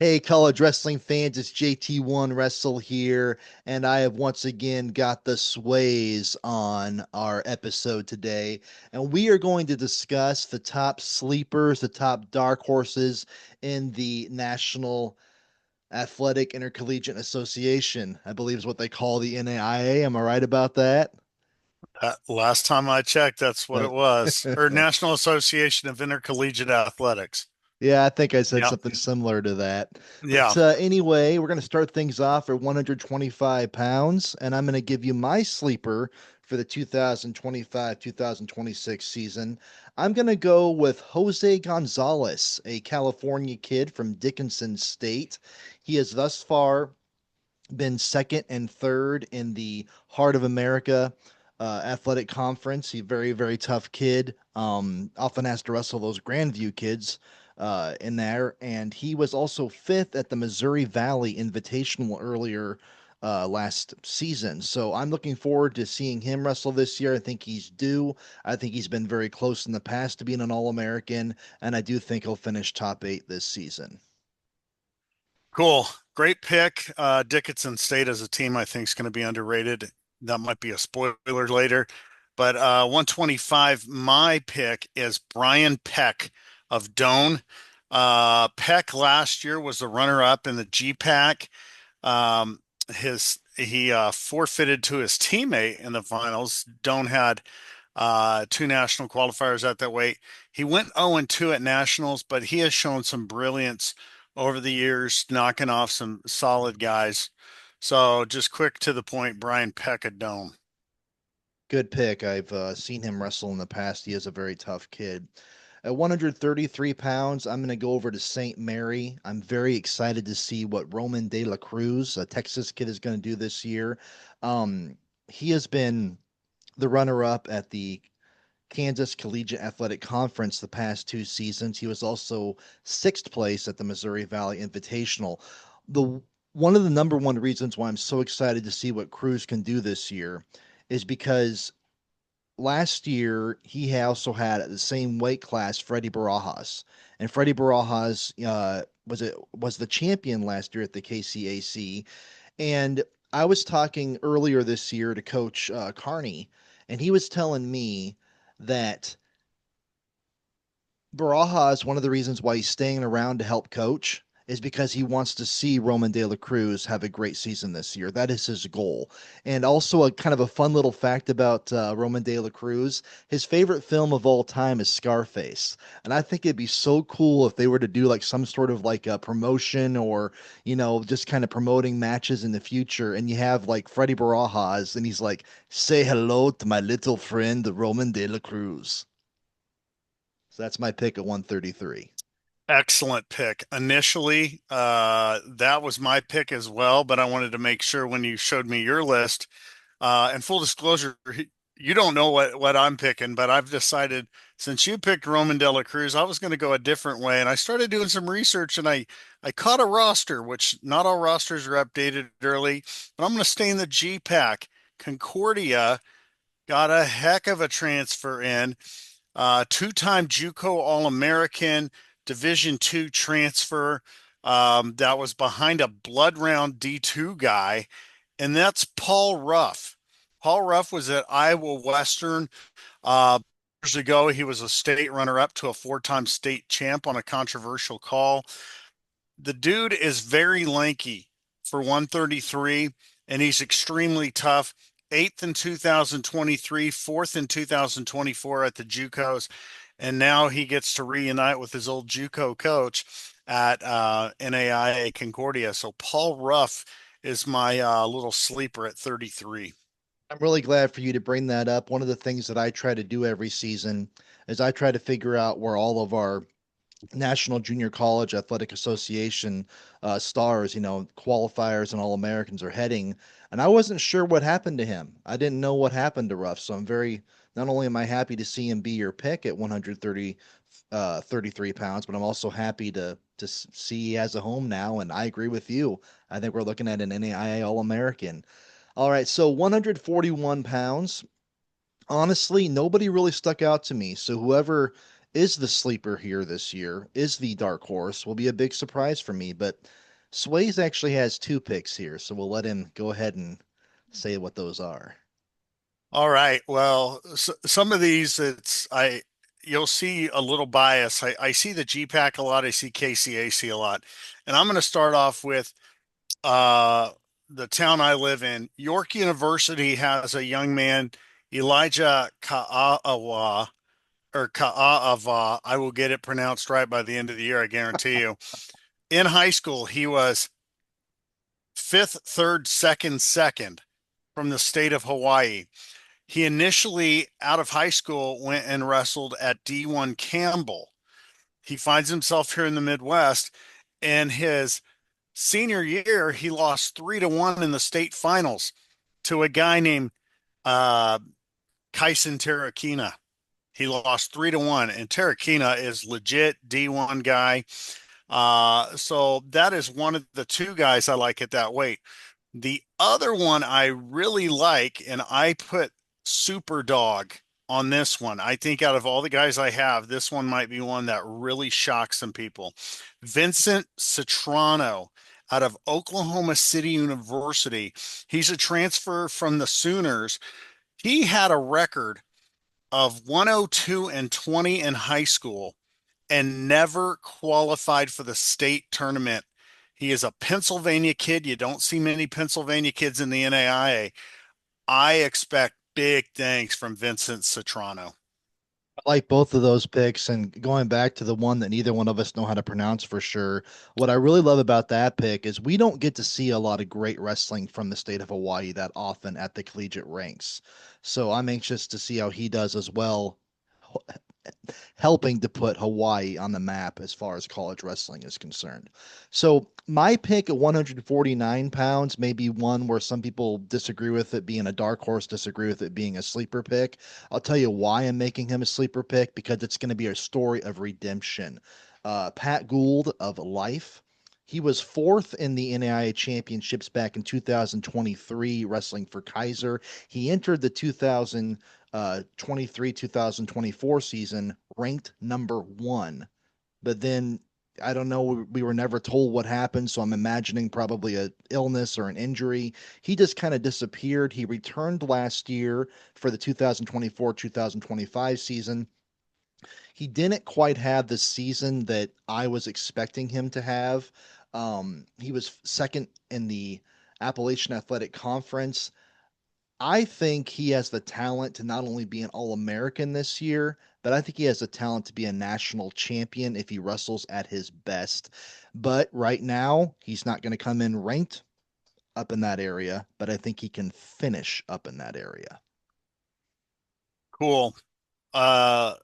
Hey, college wrestling fans, it's JT1 Wrestle here, and I have once again got the Sways on our episode today. And we are going to discuss the top sleepers, the top dark horses in the National Athletic Intercollegiate Association. I believe is what they call the NAIA. Am I right about that? Last time I checked, that's what Uh, it was. Or National Association of Intercollegiate Athletics. Yeah, I think I said Yeah. something similar to that. But Yeah. anyway, we're going to start things off at 125 pounds, and I'm going to give you my sleeper for the 2025-2026 season. I'm going to go with Jose Gonzalez, a California kid from Dickinson State. He has thus far been second and third in the Heart of America athletic conference. He's a very, very tough kid. Often has to wrestle those Grandview kids in there. And he was also fifth at the Missouri Valley Invitational earlier last season. So I'm looking forward to seeing him wrestle this year. I think he's due. I think he's been very close in the past to being an All American. And I do think he'll finish top eight this season. Cool. Great pick. Dickinson State as a team, I think, is going to be underrated. That might be a spoiler later. But 125, my pick is Brian Peck of Doane. Peck last year was the runner-up in the GPAC. He forfeited to his teammate in the finals. Doane had two national qualifiers at that weight. He went 0-2 at nationals, but he has shown some brilliance over the years, knocking off some solid guys. So just quick to the point, Brian Peckadome. Good pick. I've seen him wrestle in the past. He is a very tough kid. At 133 pounds, I'm going to go over to St. Mary. I'm very excited to see what Roman De La Cruz, a Texas kid, is going to do this year. He has been the runner up at the Kansas Collegiate Athletic Conference the past two seasons. He was also sixth place at the Missouri Valley Invitational. The One of the number one reasons why I'm so excited to see what Cruz can do this year is because last year he also had at the same weight class Freddie Barajas, and Freddie Barajas was the champion last year at the KCAC. And I was talking earlier this year to Coach Carney, and he was telling me that Barajas, one of the reasons why he's staying around to help coach is because he wants to see Roman De La Cruz have a great season this year. That is his goal. And also a kind of a fun little fact about Roman De La Cruz, his favorite film of all time is Scarface. And I think it'd be so cool if they were to do like some sort of like a promotion or, just kind of promoting matches in the future. And you have like Freddie Barajas and he's like, say hello to my little friend, Roman De La Cruz. So that's my pick at 133. Excellent pick. Initially, that was my pick as well, but I wanted to make sure when you showed me your list, and full disclosure, you don't know what I'm picking, but I've decided since you picked Roman De La Cruz, I was going to go a different way. And I started doing some research and I caught a roster, which not all rosters are updated early, but I'm going to stay in the G Pack. Concordia got a heck of a transfer in. Two-time JUCO All-American, Division II transfer. That was behind a blood round D2 guy, and that's Paul Ruff. Paul Ruff was at Iowa Western years ago. He was a state runner-up to a four-time state champ on a controversial call. The dude is very lanky for 133, and he's extremely tough. Eighth in 2023, fourth in 2024 at the JUCOs, and now he gets to reunite with his old JUCO coach at NAIA Concordia. So Paul Ruff is my little sleeper at 33. I'm really glad for you to bring that up. One of the things that I try to do every season is I try to figure out where all of our National Junior College Athletic Association stars, qualifiers and All Americans are heading. And I wasn't sure what happened to him. I didn't know what happened to Ruff. So not only am I happy to see him be your pick at 33 pounds, but I'm also happy to see he has a home now. And I agree with you. I think we're looking at an NAIA All American. All right, so 141 pounds. Honestly, nobody really stuck out to me. So whoever is the sleeper here this year, is the dark horse, will be a big surprise for me. But Swayze actually has two picks here, so we'll let him go ahead and say what those are. All right. Well, some of these, you'll see a little bias. I see the GPAC a lot. I see KCAC a lot. And I'm going to start off with uh, the town I live in. York University has a young man, Elijah Ka'awa or Ka'aava. I will get it pronounced right by the end of the year, I guarantee you. In high school, he was fifth, third, second from the state of Hawaii. He initially, out of high school, went and wrestled at D1 Campbell. He finds himself here in the Midwest. In his senior year, he lost 3-1 in the state finals to a guy named uh, Kyson Terrakina. He lost 3-1, and Terrakina is legit D1 guy. So that is one of the two guys I like at that weight. The other one I really like, and I put Super Dog on this one. I think out of all the guys I have, this one might be one that really shocks some people. Vincent Citrano out of Oklahoma City University. He's a transfer from the Sooners. He had a record of 102 and 20 in high school and never qualified for the state tournament. He is a Pennsylvania kid. You don't see many Pennsylvania kids in the NAIA. I expect big things from Vincent Citrano. I like both of those picks, and going back to the one that neither one of us know how to pronounce for sure. What I really love about that pick is we don't get to see a lot of great wrestling from the state of Hawaii that often at the collegiate ranks. So I'm anxious to see how he does as well, helping to put Hawaii on the map as far as college wrestling is concerned. So my pick at 149 pounds may be one where some people disagree with it being a dark horse, disagree with it being a sleeper pick. I'll tell you why I'm making him a sleeper pick, because it's going to be a story of redemption. Pat Gould of Life. He was fourth in the NAIA championships back in 2023, wrestling for Kaiser. He entered the 2023 2024 season ranked number one. But then I don't know, we were never told what happened, so I'm imagining probably a illness or an injury. He just kind of disappeared. He returned last year for the 2024 2025 season. He didn't quite have the season that I was expecting him to have. He was second in the Appalachian Athletic Conference. I think he has the talent to not only be an All American this year, but I think he has the talent to be a national champion if he wrestles at his best. But right now, he's not going to come in ranked up in that area, but I think he can finish up in that area. Cool. Uh,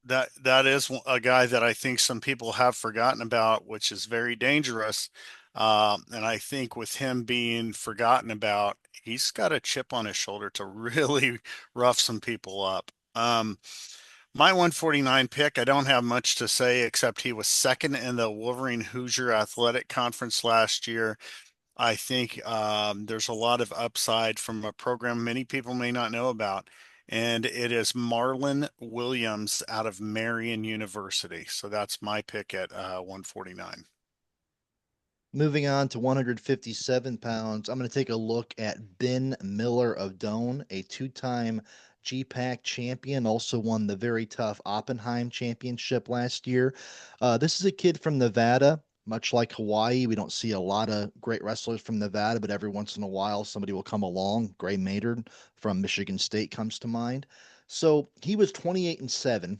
that is a guy that I think some people have forgotten about, which is very dangerous. And I think with him being forgotten about, he's got a chip on his shoulder to really rough some people up. My 149 pick, I don't have much to say except he was second in the Wolverine Hoosier Athletic Conference last year. I think there's a lot of upside from a program many people may not know about, and it is Marlon Williams out of Marion University. So that's my pick at 149. Moving on to 157 pounds, I'm going to take a look at Ben Miller of Doane, a two-time GPAC champion, also won the very tough Oppenheim championship last year. This is a kid from Nevada. Much like Hawaii, we don't see a lot of great wrestlers from Nevada, but every once in a while somebody will come along. Gray Maynard from Michigan State comes to mind. So he was 28-7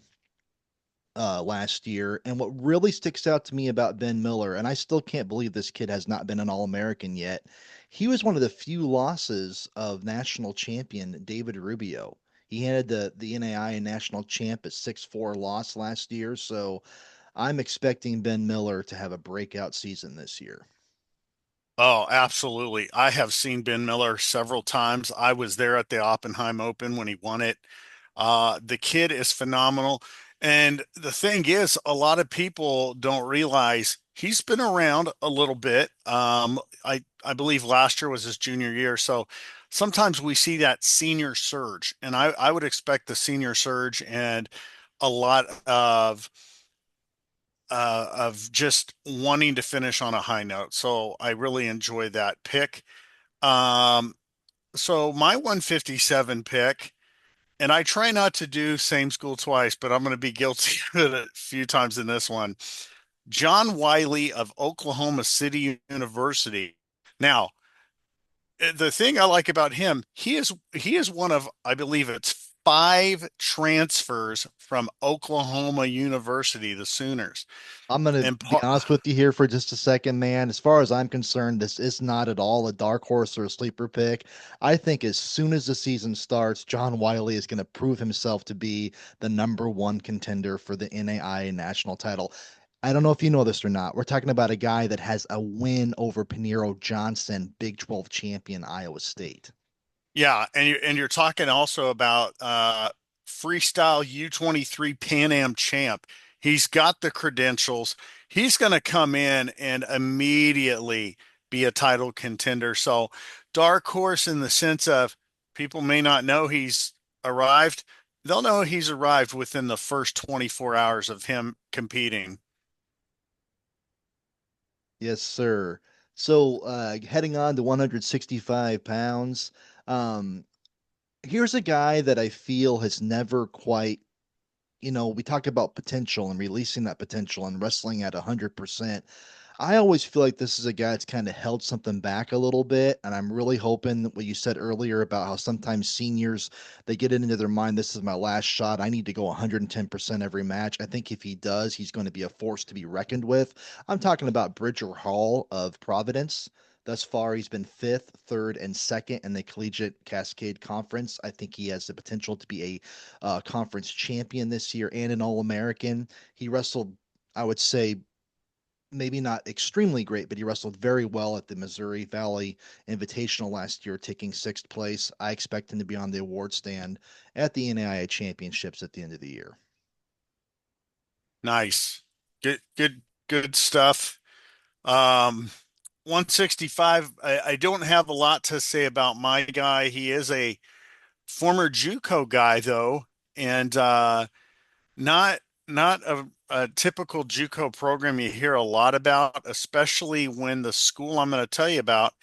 last year. And what really sticks out to me about Ben Miller, and I still can't believe this kid has not been an All American yet, he was one of the few losses of national champion David Rubio. He had the NAIA national champ at 6-4 loss last year. So I'm expecting Ben Miller to have a breakout season this year. Oh, absolutely. I have seen Ben Miller several times. I was there at the Oppenheim Open when he won it. The kid is phenomenal. And the thing is, a lot of people don't realize he's been around a little bit. I believe last year was his junior year. So sometimes we see that senior surge, and I would expect the senior surge and a lot of just wanting to finish on a high note. So I really enjoy that pick. Um, so my 157 pick, and I try not to do same school twice, but I'm going to be guilty of it a few times in this one. John Wiley of Oklahoma City University. Now, the thing I like about him, he is one of, I believe it's five transfers from Oklahoma University, the Sooners. I'm gonna And be honest with you here for just a second, man. As far as I'm concerned, this is not at all a dark horse or a sleeper pick. I think as soon as the season starts, John Wiley is going to prove himself to be the number one contender for the NAIA national title. I don't know if you know this or not. We're talking about a guy that has a win over Paniro Johnson, Big 12 champion Iowa State. yeah, and you're talking also about freestyle U23 Pan Am champ. He's got the credentials. He's going to come in and immediately be a title contender. So, dark horse in the sense of people may not know he's arrived. They'll know he's arrived within the first 24 hours of him competing. Yes, sir. So, heading on to 165 pounds, um, here's a guy that I feel has never quite, we talk about potential and releasing that potential and wrestling at 100%. I always feel like this is a guy that's kind of held something back a little bit, and I'm really hoping that what you said earlier about how sometimes seniors they get it into their mind, this is my last shot. I need to go 110% every match. I think if he does, he's going to be a force to be reckoned with. I'm talking about Bridger Hall of Providence. Thus far, he's been fifth, third, and second in the Collegiate Cascade Conference. I think he has the potential to be a conference champion this year and an All American. He wrestled, I would say, maybe not extremely great, but he wrestled very well at the Missouri Valley Invitational last year, taking sixth place. I expect him to be on the award stand at the NAIA championships at the end of the year. Nice. Good stuff. Um, 165. I don't have a lot to say about my guy. He is a former JUCO guy though, and not not a typical JUCO program you hear a lot about, especially when the school I'm going to tell you about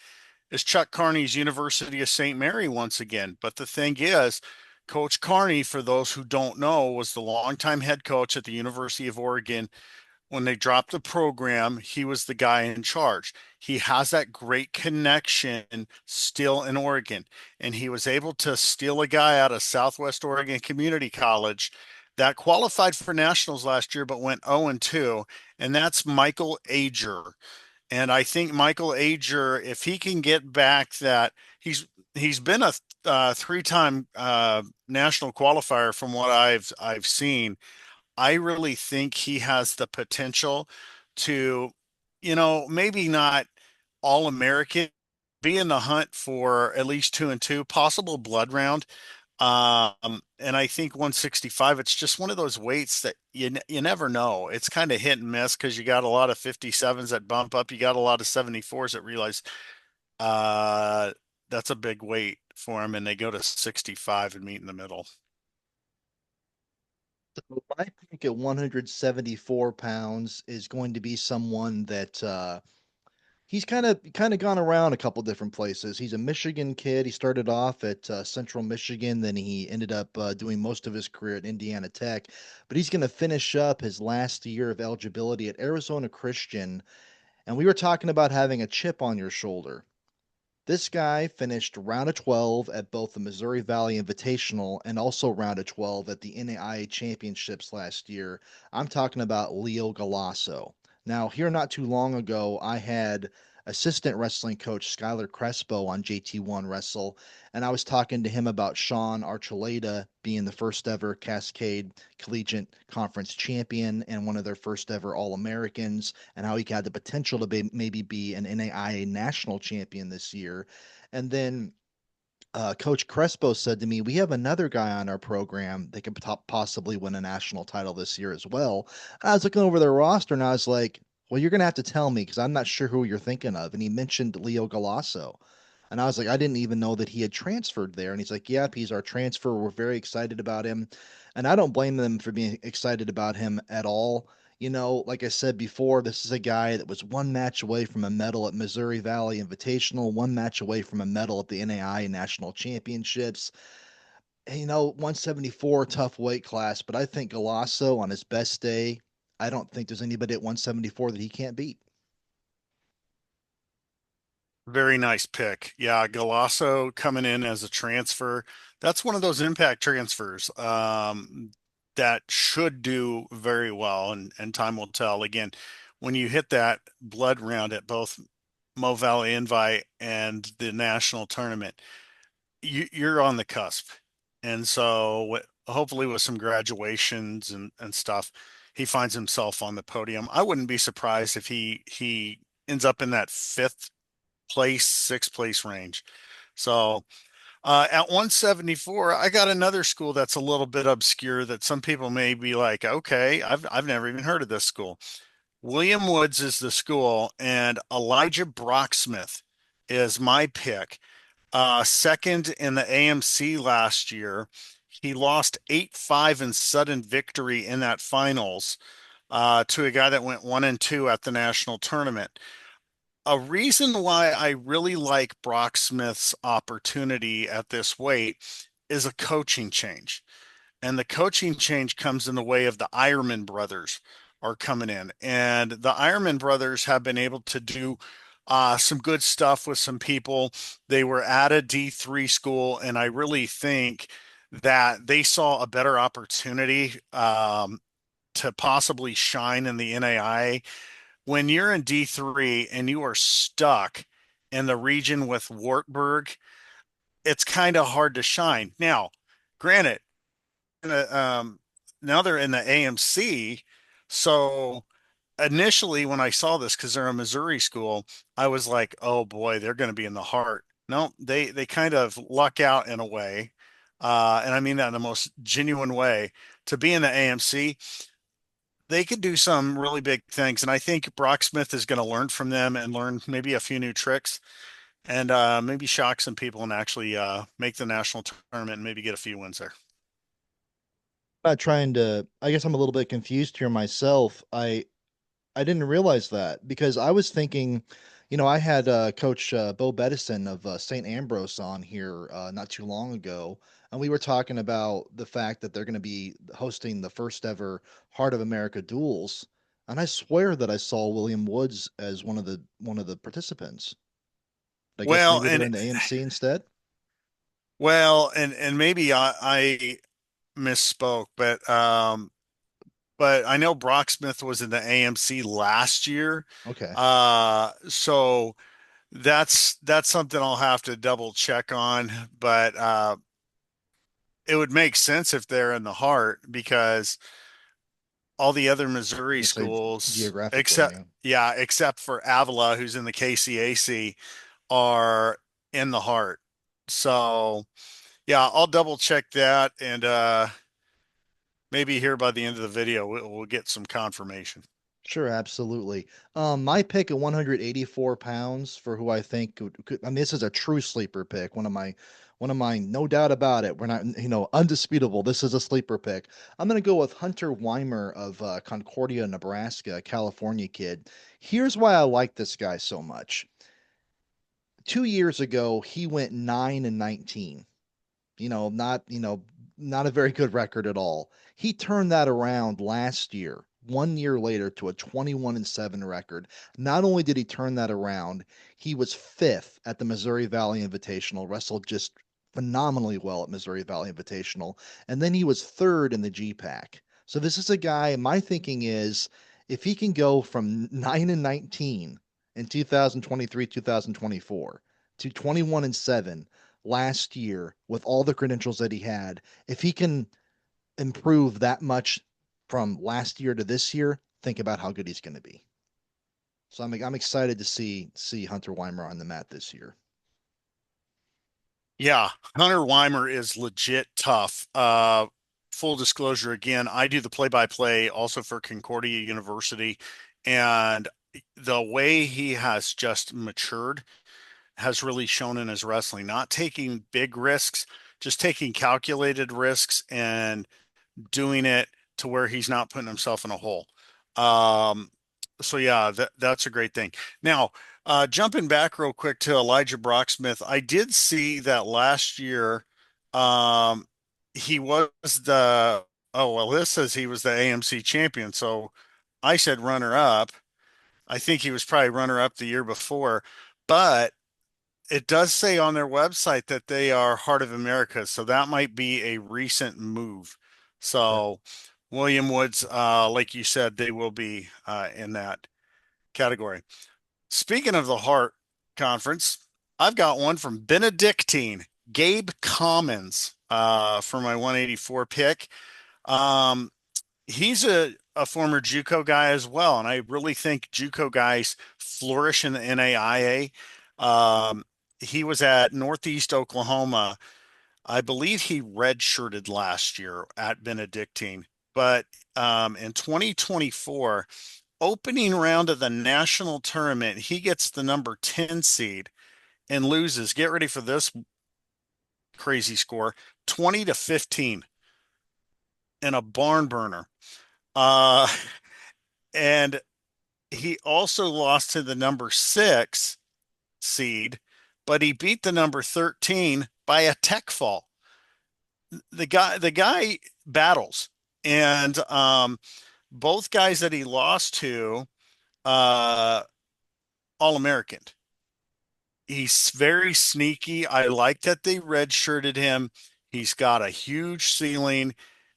is Chuck Carney's University of St. Mary once again. But the thing is, Coach Carney, for those who don't know, was the longtime head coach at the University of Oregon. When they dropped the program, he was the guy in charge. He has that great connection still in Oregon, and he was able to steal a guy out of Southwest Oregon Community College that qualified for nationals last year but went 0-2, and that's Michael Ager. And I think Michael Ager, if he can get back that he's been a three-time national qualifier from what I've seen. I really think he has the potential to, maybe not all American, be in the hunt for at least 2-2, possible blood round. And I think 165, it's just one of those weights that you never know. It's kind of hit and miss because you got a lot of 57s that bump up, you got a lot of 74s that realize uh that's a big weight for him, and they go to 65 and meet in the middle. So my pick at 174 pounds is going to be someone that he's kind of gone around a couple different places. He's a Michigan kid. He started off at Central Michigan, then he ended up doing most of his career at Indiana Tech. But he's going to finish up his last year of eligibility at Arizona Christian. And we were talking about having a chip on your shoulder. This guy finished round of 12 at both the Missouri Valley Invitational and also round of 12 at the NAIA Championships last year. I'm talking about Leo Galasso. Now, here not too long ago, I had assistant wrestling coach Skylar Crespo on JT1 Wrestle, and I was talking to him about Sean Archuleta being the first ever Cascade Collegiate Conference champion and one of their first ever All Americans, and how he had the potential to maybe be an NAIA national champion this year. And then Coach Crespo said to me, "We have another guy on our program that could possibly win a national title this year as well." I was looking over their roster and I was like, "Well, you're going to have to tell me because I'm not sure who you're thinking of." And he mentioned Leo Galasso. And I was like, I didn't even know that he had transferred there. And he's like, yep, he's our transfer. We're very excited about him. And I don't blame them for being excited about him at all. You know, like I said before, this is a guy that was one match away from a medal at Missouri Valley Invitational, one match away from a medal at the NAIA National Championships. You know, 174, tough weight class, but I think Galasso on his best day, I don't think there's anybody at 174 that he can't beat. Very nice pick. Yeah, Galasso coming in as a transfer. That's one of those impact transfers that should do very well, and time will tell. Again, when you hit that blood round at both Mo Valley Invite and the national tournament, you're on the cusp. And so hopefully with some graduations and stuff, he finds himself on the podium. I wouldn't be surprised if he ends up in that fifth place, sixth place range. So at 174, I got another school that's a little bit obscure that some people may be like, okay, I've never even heard of this school. William Woods is the school, and Elijah Brocksmith is my pick. Second in the AMC last year. He lost 8-5 in sudden victory in that finals to a guy that went 1-2 at the national tournament. A reason why I really like Brock Smith's opportunity at this weight is a coaching change. And the coaching change comes in the way of the Ironman brothers are coming in. And the Ironman brothers have been able to do some good stuff with some people. They were at a D3 school, and I really think that they saw a better opportunity to possibly shine in the NAIA when you're in D3 and you are stuck in the region with Wartburg. It's kind of hard to shine. Now, granted, uh, um, now they're in the AMC. So initially, when I saw this, because they're a Missouri school, I was like, "Oh boy, they're going to be in the heart." No, they kind of luck out in a way, and I mean that in the most genuine way. To be in the AMC, they could do some really big things, and I think Brock Smith is going to learn from them and learn maybe a few new tricks, and maybe shock some people and actually make the national tournament and maybe get a few wins there. Not trying to, I guess I'm a little bit confused here myself. I didn't realize that because I was thinking, you know, I had Coach Bo Bedison of St. Ambrose on here not too long ago, and we were talking about the fact that they're going to be hosting the first ever Heart of America duels, and I swear that I saw William Woods as one of the participants. I guess Well, maybe they're and in the AMC instead. and maybe I misspoke, but I know Brock Smith was in the AMC last year. Okay, So that's something I'll have to double check on, but it would make sense if they're in the heart because all the other Missouri let's say schools, geographically, except yeah. yeah, except for Avila, who's in the KCAC, are in the heart. So yeah, I'll double check that and maybe here by the end of the video we'll get some confirmation. Sure, absolutely. My pick at 184 pounds for who I think I mean, this is a true sleeper pick. One of mine, no doubt about it. We're not, undisputable. This is a sleeper pick. I'm gonna go with Hunter Weimer of Concordia, Nebraska, a California kid. Here's why I like this guy so much. 2 years ago, he went 9-19. Not a very good record at all. He turned that around last year, 1 year later, to a 21-7 record. Not only did he turn that around, he was fifth at the Missouri Valley Invitational, wrestled just phenomenally well at Missouri Valley Invitational, and then he was third in the GPAC. So this is a guy, my thinking is if he can go from 9-19 in 2023, 2024 to 21-7 last year with all the credentials that he had, if he can improve that much from last year to this year, think about how good he's going to be. So I'm excited to see Hunter Weimer on the mat this year. Yeah, Hunter Weimer is legit tough. Full disclosure again, I do the play-by-play also for Concordia University, and the way he has just matured has really shown in his wrestling, not taking big risks, just taking calculated risks and doing it to where he's not putting himself in a hole. Um, so yeah, that's a great thing. Now, jumping back real quick to Elijah Brocksmith, I did see that last year, um, he was the, oh, well, this says he was the AMC champion. So I said runner up. I think he was probably runner up the year before, but it does say on their website that they are Heart of America, so that might be a recent move. Sure. So William Woods, like you said, they will be in that category. Speaking of the Heart Conference, I've got one from Benedictine, Gabe Commons, for my 184 pick. Um, he's a former JUCO guy as well, and I really think JUCO guys flourish in the NAIA. He was at Northeast Oklahoma. I believe he redshirted last year at Benedictine, but in 2024, opening round of the national tournament, he gets the number 10 seed and loses. Get ready for this crazy score, 20-15 in a barn burner. Uh, and he also lost to the number 6 seed, but he beat the number 13 by a tech fall. The guy battles, and both guys that he lost to, uh, All American. He's very sneaky. I like that they redshirted him. He's got a huge ceiling,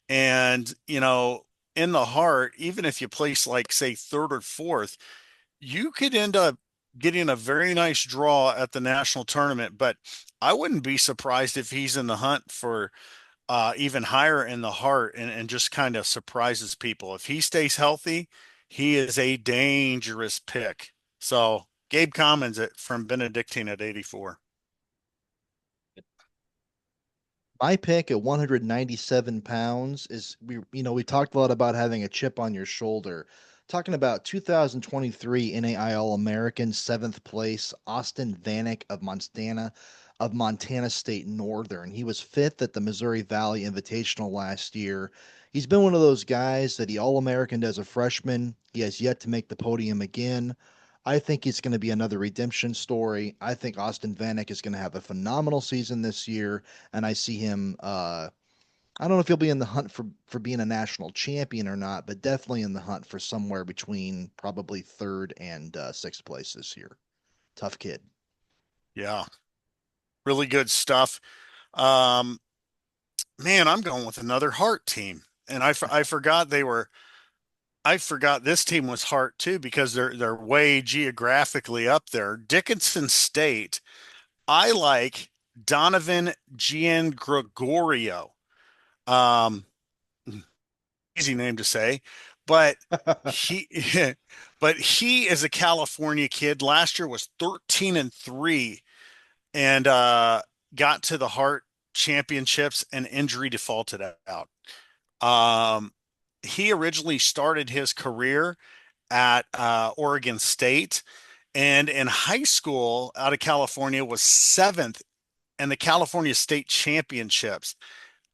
and in the heart, even if you place like say third or fourth, you could end up getting a very nice draw at the national tournament. But I wouldn't be surprised if he's in the hunt for even higher in the heart, and just kind of surprises people. If he stays healthy, he is a dangerous pick. So Gabe Commons from Benedictine at 84. My pick at 197 pounds is we talked a lot about having a chip on your shoulder. Talking about 2023 NAI All-American, seventh place, Austin Vanek of Montana State Northern. He was fifth at the Missouri Valley Invitational last year. He's been one of those guys that he All-American as a freshman. He has yet to make the podium again. I think it's going to be another redemption story. I think Austin Vanek is going to have a phenomenal season this year, and I see him. I don't know if he'll be in the hunt for being a national champion or not, but definitely in the hunt for somewhere between probably third and sixth place this year. Tough kid. Yeah, really good stuff. Um, man, I'm going with another Hart team, and I forgot they were. I forgot this team was Hart too because they're way geographically up there. Dickinson State. I like Donovan Giangregorio. Um, easy name to say, but he but he is a California kid. Last year was 13-3 and got to the Hart championships and injury defaulted out. Um, he originally started his career at Oregon State, and in high school out of California was seventh in the California State Championships.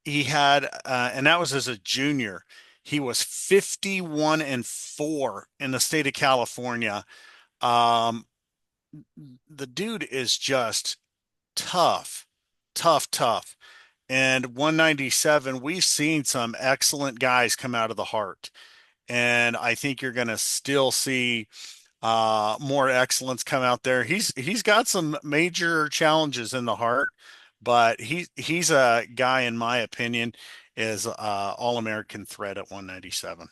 He had, and that was as a junior. He was 51-4 in the state of California. Um, the dude is just tough, tough, tough. And 197, we've seen some excellent guys come out of the Heart. And I think you're going to still see more excellence come out there. He's got some major challenges in the Heart, but he's a guy, in my opinion, is All-American threat at 197.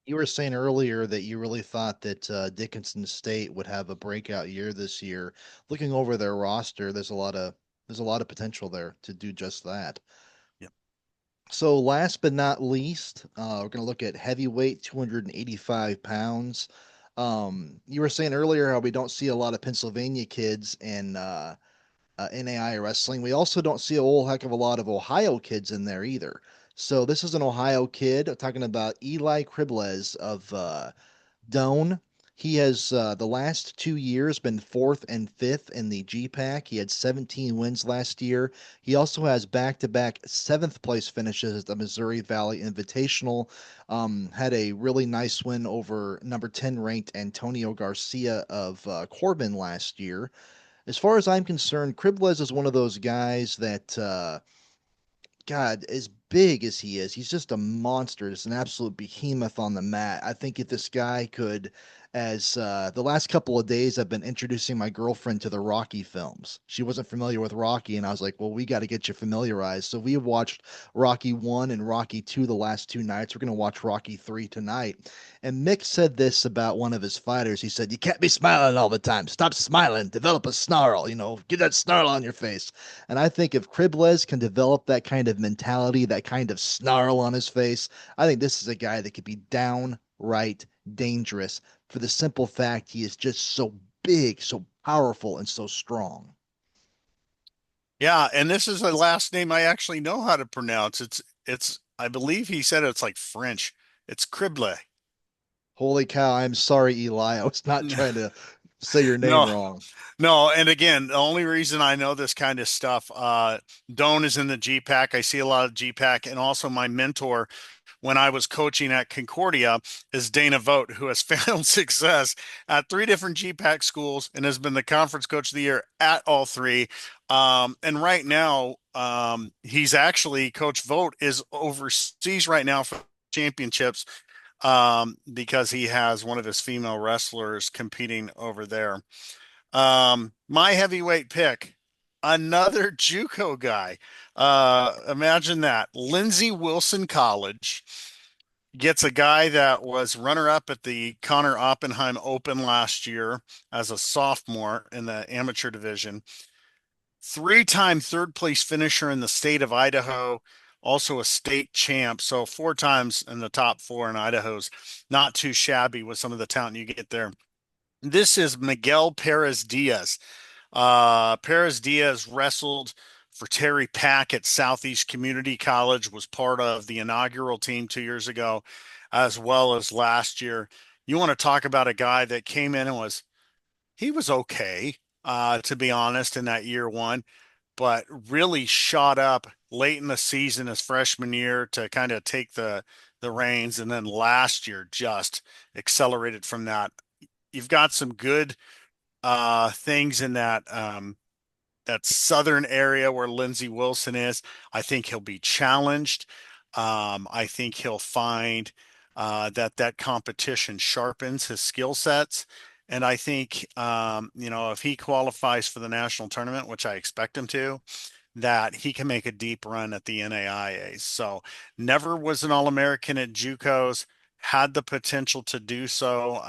You were saying earlier that you really thought that Dickinson State would have a breakout year this year. Looking over their roster, there's a lot of potential there to do just that. Yep. So last but not least, we're going to look at heavyweight, 285 pounds. You were saying earlier how we don't see a lot of Pennsylvania kids in NAI wrestling. We also don't see a whole heck of a lot of Ohio kids in there either. So this is an Ohio kid talking about Eli Kribles of Doane. He has the last 2 years been fourth and fifth in the G Pack. He had 17 wins last year. He also has back-to-back seventh place finishes at the Missouri Valley Invitational. Had a really nice win over number 10 ranked Antonio Garcia of Corbin last year. As far as I'm concerned, Kriblez is one of those guys that God, as big as he is, he's just a monster. Just an absolute behemoth on the mat. I think if this guy could, as the last couple of days, I've been introducing my girlfriend to the Rocky films. She wasn't familiar with Rocky, and I was like, well, we got to get you familiarized. So we have watched Rocky 1 and Rocky 2 the last 2 nights. We're going to watch Rocky 3 tonight. And Mick said this about one of his fighters. He said, you can't be smiling all the time. Stop smiling. Develop a snarl. Get that snarl on your face. And I think if Kriblez can develop that kind of mentality, that kind of snarl on his face, I think this is a guy that could be downright dangerous for the simple fact he is just so big, so powerful, and so strong. Yeah, and this is a last name I actually know how to pronounce. It's I believe he said it's like French. It's Crible. Holy cow, I'm sorry, Eli. I was not trying to say your name No, wrong. no, and again, the only reason I know this kind of stuff, Doan is in the G Pack. I see a lot of G Pack, and also my mentor when I was coaching at Concordia is Dana Vogt, who has found success at three different GPAC schools and has been the conference coach of the year at all three. And right now, he's actually Coach Vogt is overseas right now for championships because he has one of his female wrestlers competing over there. My heavyweight pick, another JUCO guy. Imagine that. Lindsey Wilson College gets a guy that was runner-up at the Connor Oppenheim Open last year as a sophomore in the amateur division. Three-time third place finisher in the state of Idaho, also a state champ. So four times in the top four in Idaho's not too shabby with some of the talent you get there. This is Miguel Perez Diaz. Perez Diaz wrestled for Terry Pack at Southeast Community College, was part of the inaugural team 2 years ago, as well as last year. You want to talk about a guy that came in and he was okay, to be honest, in that year one, but really shot up late in the season his freshman year to kind of take the reins, and then last year just accelerated from that. You've got some good things in that southern area where Lindsey Wilson is. I think he'll be challenged. I think he'll find that competition sharpens his skill sets. And I think, if he qualifies for the national tournament, which I expect him to, that he can make a deep run at the NAIA. So never was an All-American at JUCOs, had the potential to do so.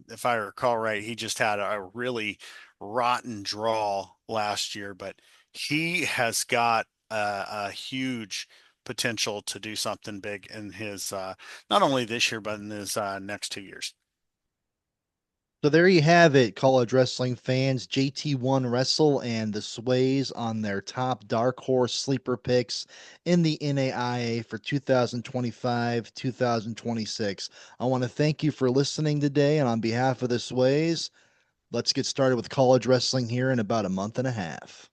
If I recall right, he just had a really rotten draw last year, but he has got a huge potential to do something big in his not only this year, but in his next 2 years. So there you have it, college wrestling fans. JT1 Wrestle and the Sways on their top dark horse sleeper picks in the NAIA for 2025 2026. I want to thank you for listening today, and on behalf of the Sways, let's get started with college wrestling here in about a month and a half.